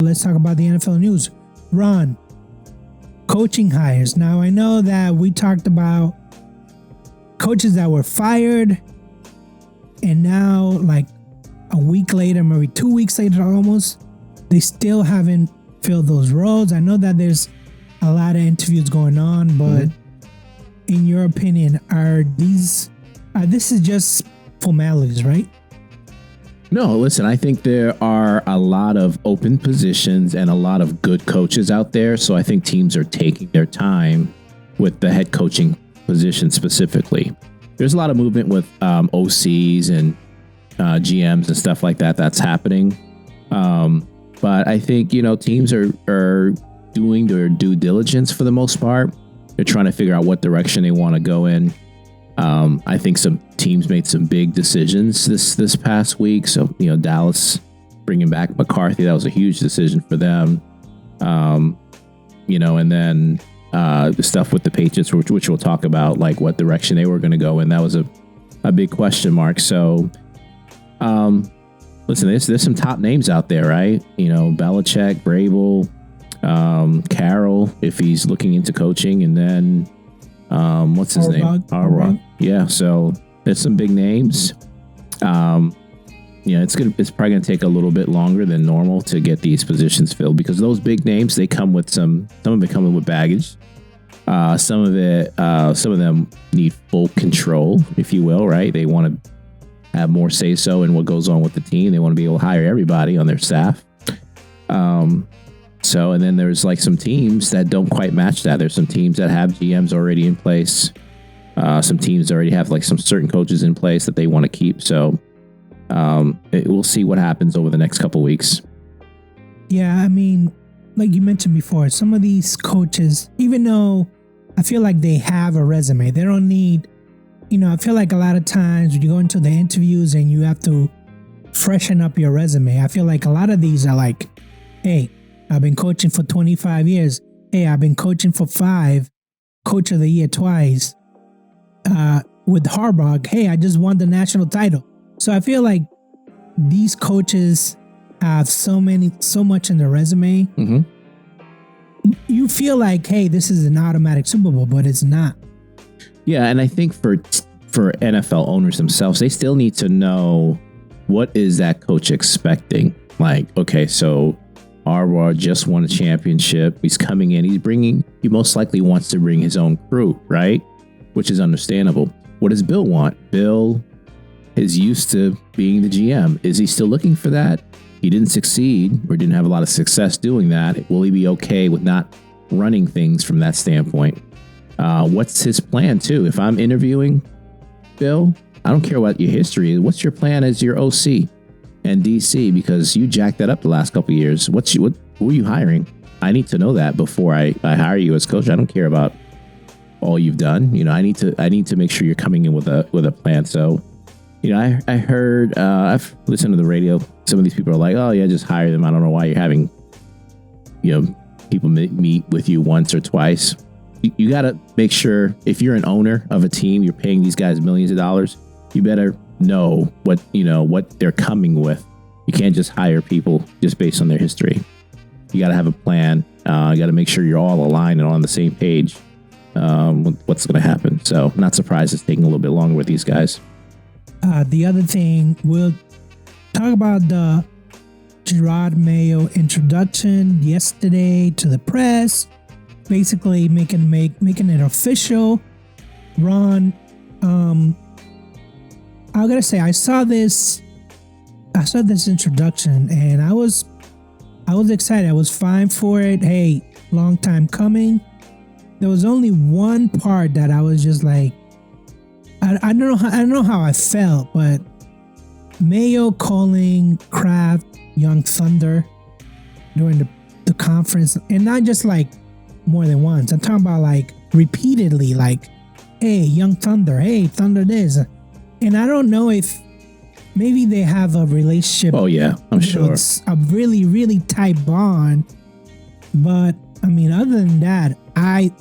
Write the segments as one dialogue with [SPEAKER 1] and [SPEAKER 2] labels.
[SPEAKER 1] Let's talk about the NFL news. Ron, coaching hires. Now, I know that we talked about coaches that were fired, and now, like a week later, maybe 2 weeks later almost, they still haven't filled those roles. I know that there's a lot of interviews going on, but in your opinion, are this is just formalities, right?
[SPEAKER 2] No, listen, I think there are a lot of open positions and a lot of good coaches out there. So I think teams are taking their time with the head coaching position specifically. There's a lot of movement with OCs and GMs and stuff like that that's happening. But I think, teams are doing their due diligence for the most part. They're trying to figure out what direction they want to go in. I think some teams made some big decisions this past week. So, Dallas bringing back McCarthy, that was a huge decision for them. And then the stuff with the Patriots, which we'll talk about, like what direction they were going to go in. That was a big question mark. So, listen, there's some top names out there, right? Belichick, Vrabel, Carroll, if he's looking into coaching, and then what's his name? Harbaugh. Yeah, so there's some big names. It's probably gonna take a little bit longer than normal to get these positions filled because those big names, they come with some of it coming with baggage. Some of them need full control, if you will, right? They want to have more say so in what goes on with the team. They want to be able to hire everybody on their staff. And then there's like some teams that don't quite match that. There's some teams that have GMs already in place. Some teams already have like some certain coaches in place that they want to keep. So we'll see what happens over the next couple weeks.
[SPEAKER 1] Yeah, I mean, like you mentioned before, some of these coaches, even though I feel like they have a resume, they don't need, I feel like a lot of times when you go into the interviews and you have to freshen up your resume, I feel like a lot of these are like, hey, I've been coaching for 25 years. Hey, I've been coaching for 5, coach of the year twice. With Harbaugh, hey, I just won the national title. So I feel like these coaches have so much in their resume.
[SPEAKER 2] Mm-hmm.
[SPEAKER 1] You feel like, hey, this is an automatic Super Bowl, but it's not.
[SPEAKER 2] Yeah, and I think for NFL owners themselves, they still need to know what is that coach expecting. Like, okay, so Harbaugh just won a championship. He's coming in. He most likely wants to bring his own crew, right? Which is understandable. What does Bill want? Bill is used to being the GM. Is he still looking for that? He didn't succeed or didn't have a lot of success doing that. Will he be okay with not running things from that standpoint? What's his plan too? If I'm interviewing Bill, I don't care what your history is. What's your plan as your OC and DC? Because you jacked that up the last couple of years. Who are you hiring? I need to know that before I hire you as coach. I don't care about all you've done. I need to make sure you're coming in with a plan. So, I heard, I've listened to the radio. Some of these people are like, oh yeah, just hire them. I don't know why you're having, people meet with you once or twice. You got to make sure if you're an owner of a team, you're paying these guys millions of dollars. You better know what they're coming with. You can't just hire people just based on their history. You got to have a plan. You got to make sure you're all aligned and on the same page with what's going to happen. So not surprised it's taking a little bit longer with these guys.
[SPEAKER 1] The other thing, we'll talk about the Jerod Mayo introduction yesterday to the press, basically making it official. Ron, I gotta say, I saw this introduction and I was excited. I was fine for it. Hey, long time coming. There was only one part that I was just like, I don't know how I felt, but Mayo calling Kraft Young Thunder during the conference, and not just like more than once. I'm talking about like repeatedly, like, hey, Young Thunder, hey, Thunder this. And I don't know if maybe they have a relationship.
[SPEAKER 2] Oh yeah, I'm sure.
[SPEAKER 1] It's a really, really tight bond. But I mean, other than that, I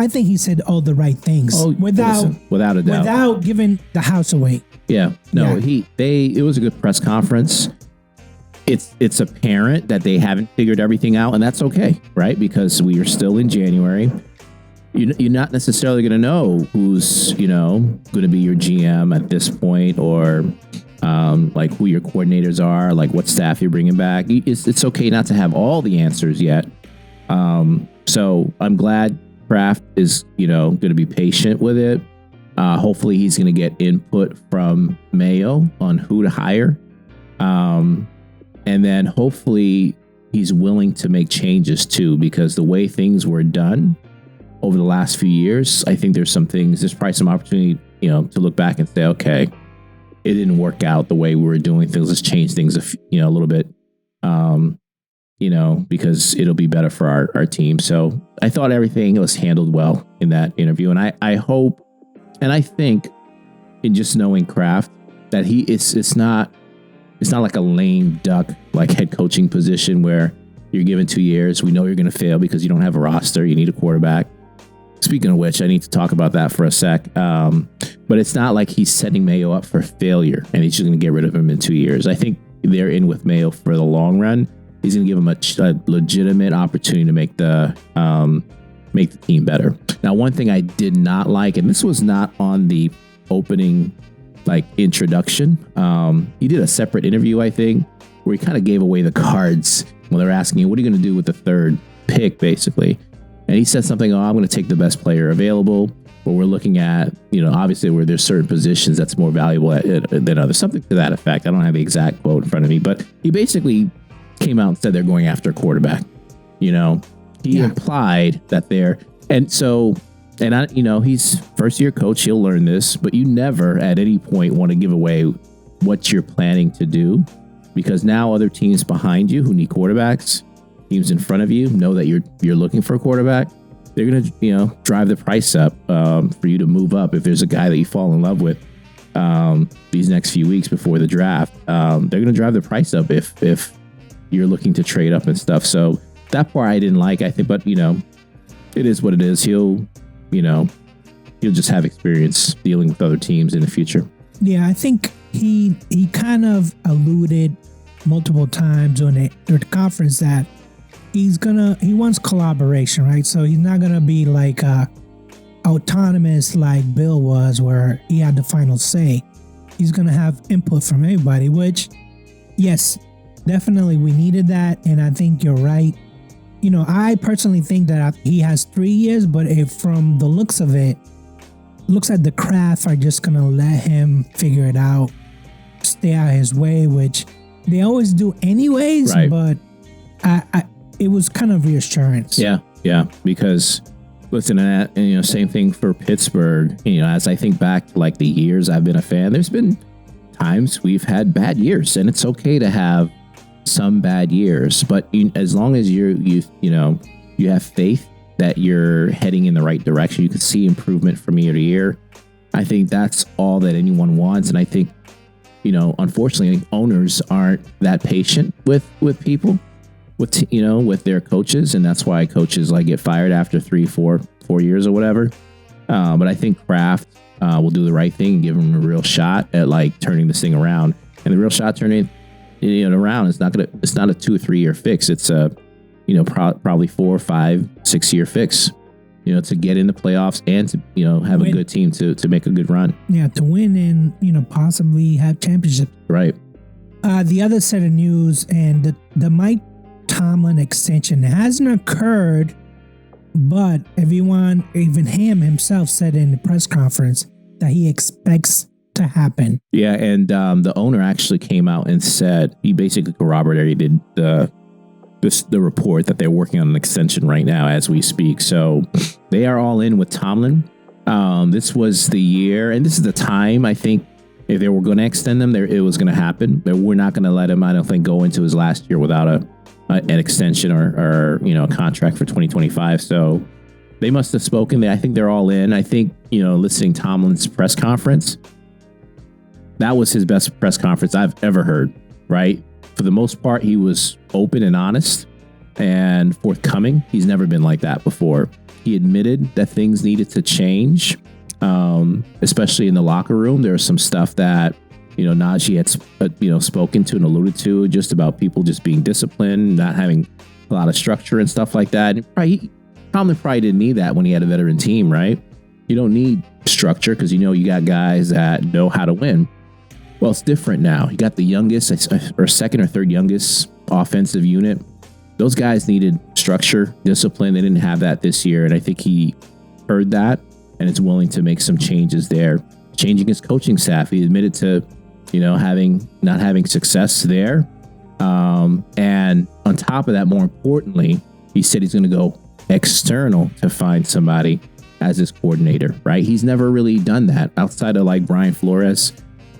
[SPEAKER 1] think he said all the right things without
[SPEAKER 2] a doubt,
[SPEAKER 1] without giving the house away.
[SPEAKER 2] Yeah, no, yeah. It was a good press conference. it's apparent that they haven't figured everything out, and that's okay, right? Because we are still in January. You're not necessarily going to know who's, going to be your GM at this point, or like who your coordinators are, like what staff you're bringing back. It's okay not to have all the answers yet. So I'm glad Kraft is, going to be patient with it. Hopefully he's going to get input from Mayo on who to hire. And then hopefully he's willing to make changes too, because the way things were done over the last few years, I think there's probably some opportunity, to look back and say, okay, it didn't work out the way we were doing things. Let's change things, a little bit, because it'll be better for our team. So I thought everything was handled well in that interview. And I hope, and I think in just knowing Kraft, that it's not like a lame duck, like head coaching position where you're given 2 years. We know you're going to fail because you don't have a roster. You need a quarterback. Speaking of which, I need to talk about that for a sec. But it's not like he's setting Mayo up for failure and he's just going to get rid of him in 2 years. I think they're in with Mayo for the long run. He's going to give him a legitimate opportunity to make the team better. Now, one thing I did not like, and this was not on the opening introduction. He did a separate interview, I think, where he kind of gave away the cards when they're asking you, what are you going to do with the third pick, basically? And he said something, I'm going to take the best player available, but we're looking at, obviously where there's certain positions that's more valuable than others, something to that effect. I don't have the exact quote in front of me, but he basically came out and said they're going after a quarterback. He implied that he's first year coach, he'll learn this, but you never at any point want to give away what you're planning to do, because now other teams behind you who need quarterbacks, teams in front of you know that you're looking for a quarterback. They're going to, drive the price up for you to move up. If there's a guy that you fall in love with these next few weeks before the draft, they're going to drive the price up if you're looking to trade up and stuff. So that part I didn't like, I think, but it is what it is. He'll just have experience dealing with other teams in the future.
[SPEAKER 1] Yeah, I think he kind of alluded multiple times during the conference that he wants collaboration, right? So he's not gonna be like autonomous like Bill was, where he had the final say. He's gonna have input from everybody, which, yes, definitely we needed that, and I think you're right. I personally think that he has 3 years, but if from the looks of it, looks like the Kraft are just gonna let him figure it out, stay out of his way, which they always do anyways. Right. But it was kind of reassurance.
[SPEAKER 2] Yeah. Because listen, and same thing for Pittsburgh. As I think back to like the years I've been a fan, there's been times we've had bad years, and it's okay to have some bad years. But as long as you have faith that you're heading in the right direction, you can see improvement from year to year. I think that's all that anyone wants, and I think unfortunately, owners aren't that patient with people. With their coaches, and that's why coaches get fired after 3-4 years or whatever. But I think Kraft will do the right thing and give him a real shot at turning this thing around. And the real shot turning it around is it's not a 2 or 3 year fix. It's a probably 4, 5, 6 year fix. To get in the playoffs and to have a good team to make a good run.
[SPEAKER 1] Yeah, to win and possibly have championships.
[SPEAKER 2] Right.
[SPEAKER 1] The other set of news, and the Mike Tomlin extension hasn't occurred, but everyone, even him himself, said in the press conference that he expects to happen.
[SPEAKER 2] Yeah, and the owner actually came out and said, he basically corroborated the report that they're working on an extension right now as we speak. So they are all in with Tomlin. This was the year, and this is the time, I think, if they were going to extend them, it was going to happen. But we're not going to let him, I don't think, go into his last year without an extension or a contract for 2025. So they must have spoken. I think they're all in. I think, listening to Tomlin's press conference, that was his best press conference I've ever heard, right? For the most part, he was open and honest and forthcoming. He's never been like that before. He admitted that things needed to change, especially in the locker room. There was some stuff that, Najee had spoken to and alluded to, just about people just being disciplined, not having a lot of structure and stuff like that. And Tomlin probably didn't need that when he had a veteran team, right? You don't need structure because you got guys that know how to win. Well, it's different now. You got the youngest or second or third youngest offensive unit. Those guys needed structure, discipline. They didn't have that this year. And I think he heard that and is willing to make some changes there. Changing his coaching staff. He admitted to, not having success there. And on top of that, more importantly, he said he's going to go external to find somebody as his coordinator, right? He's never really done that outside of like Brian Flores,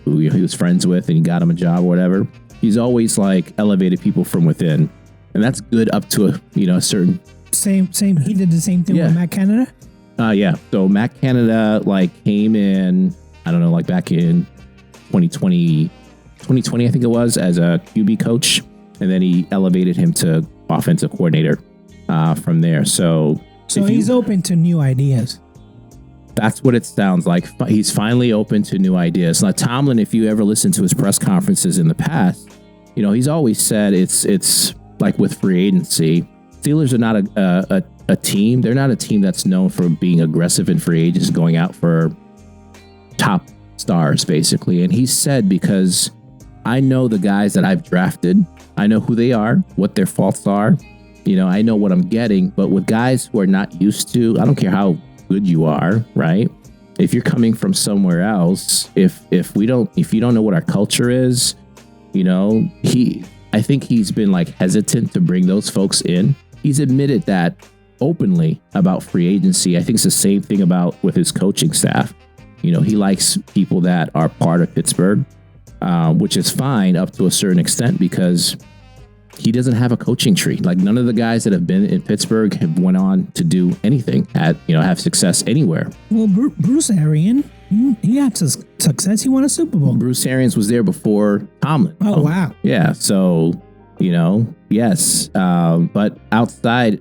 [SPEAKER 2] who he was friends with and he got him a job or whatever. He's always like elevated people from within. And that's good up to a certain...
[SPEAKER 1] Same. He did the same thing with Matt Canada?
[SPEAKER 2] Yeah. So Matt Canada came in, I don't know, back in 2020, I think it was, as a QB coach. And then he elevated him to offensive coordinator from there. So
[SPEAKER 1] he's open to new ideas.
[SPEAKER 2] That's what it sounds like. He's finally open to new ideas. Now, Tomlin, if you ever listen to his press conferences in the past, he's always said it's like with free agency, Steelers are not a team. They're not a team that's known for being aggressive in free agents, going out for top stars, basically. And he said, because I know the guys that I've drafted, I know who they are, what their faults are. I know what I'm getting. But with guys who are not used to, I don't care how good you are, right? If you're coming from somewhere else, if you don't know what our culture is, I think he's been hesitant to bring those folks in. He's admitted that openly about free agency. I think it's the same thing with his coaching staff. He likes people that are part of Pittsburgh, which is fine up to a certain extent because he doesn't have a coaching tree. None of the guys that have been in Pittsburgh have went on to do anything, have success anywhere.
[SPEAKER 1] Well, Bruce Arians, he had success. He won a Super Bowl.
[SPEAKER 2] Bruce Arians was there before Tomlin.
[SPEAKER 1] Oh, wow.
[SPEAKER 2] Yeah. So, yes. But outside,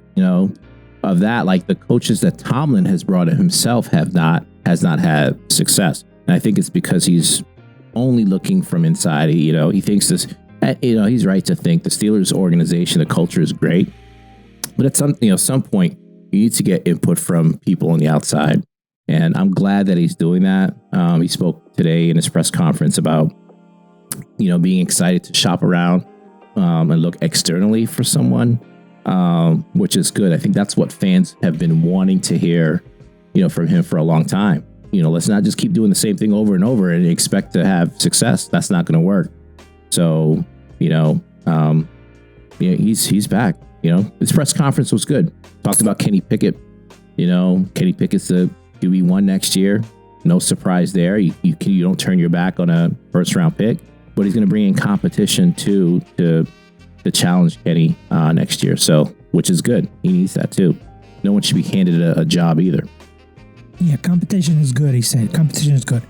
[SPEAKER 2] of that, the coaches that Tomlin has brought in himself has not had success. And I think it's because he's only looking from inside. He thinks this, he's right to think the Steelers organization, the culture is great. But at some point, you need to get input from people on the outside. And I'm glad that he's doing that. He spoke today in his press conference about, being excited to shop around and look externally for someone, which is good. I think that's what fans have been wanting to hear, from him for a long time. Let's not just keep doing the same thing over and over and expect to have success. That's not going to work. So, he's back. His press conference was good. Talked about Kenny Pickett. Kenny Pickett's the QB1 next year. No surprise there. You don't turn your back on a first round pick, but he's going to bring in competition to challenge Kenny next year. So, which is good. He needs that too. No one should be handed a job either.
[SPEAKER 1] Yeah, competition is good. He said competition is good.